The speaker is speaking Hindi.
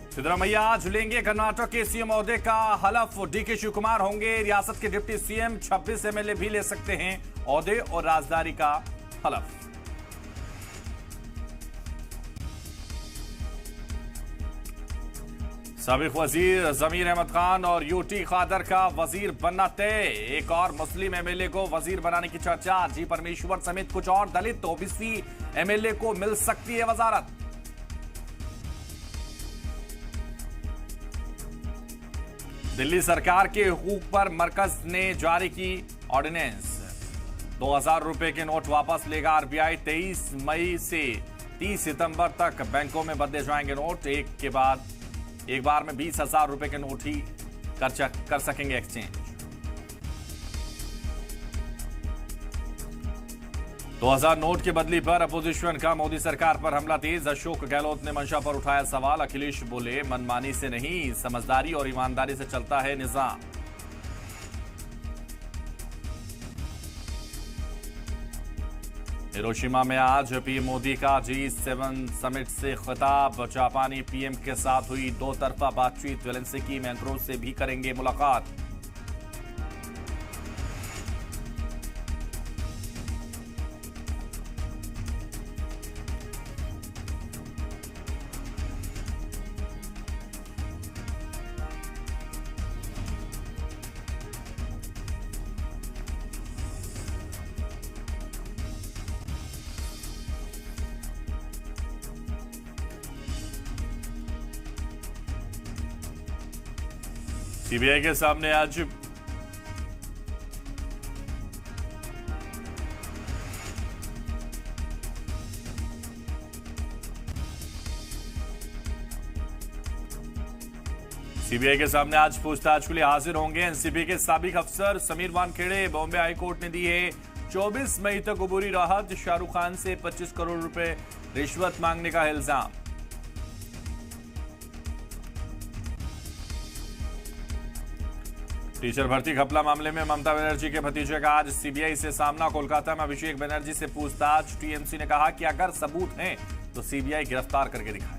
सिद्धरामैया आज लेंगे कर्नाटक के सीएम ओहदे का हलफ। डीके शिव कुमार होंगे रियासत के डिप्टी सीएम। 26 एमएलए भी ले सकते हैं ओहदे और राजदारी का हलफ। साबिक वजीर जमीर अहमद खान और यूटी खादर का वजीर बनना तय। एक और मुस्लिम एमएलए को वजीर बनाने की चर्चा। जी परमेश्वर समेत कुछ और दलित ओबीसी एमएलए को मिल सकती है वजारत। दिल्ली सरकार के हुकूक पर मरकज ने जारी की ऑर्डिनेंस। 2000 रुपए के नोट वापस लेगा आरबीआई। 23 मई से 30 सितंबर तक बैंकों में बदले जाएंगे नोट। एक बार में 20,000 रुपए के नोट ही कर सकेंगे एक्सचेंज। 2000 नोट की बदली पर अपोजिशन का मोदी सरकार पर हमला तेज। अशोक गहलोत ने मंशा पर उठाया सवाल। अखिलेश बोले मनमानी से नहीं, समझदारी और ईमानदारी से चलता है निजाम। हिरोशिमा में आज पीएम मोदी का G7 समिट से खिताब। जापानी पीएम के साथ हुई दो तरफा बातचीत। जेलेंस्की मैक्रोन से भी करेंगे मुलाकात। सीबीआई के सामने आज पूछताछ के लिए हाजिर होंगे एनसीबी के साबिक अफसर समीर वानखेड़े। बॉम्बे हाईकोर्ट ने दी है 24 मई तक अबूरी राहत। शाहरुख खान से 25 करोड़ रुपए रिश्वत मांगने का इल्जाम। टीचर भर्ती घपला मामले में ममता बनर्जी के भतीजे का आज सीबीआई से सामना। कोलकाता में अभिषेक बनर्जी से पूछताछ। टीएमसी ने कहा कि अगर सबूत हैं तो सीबीआई गिरफ्तार करके दिखाए।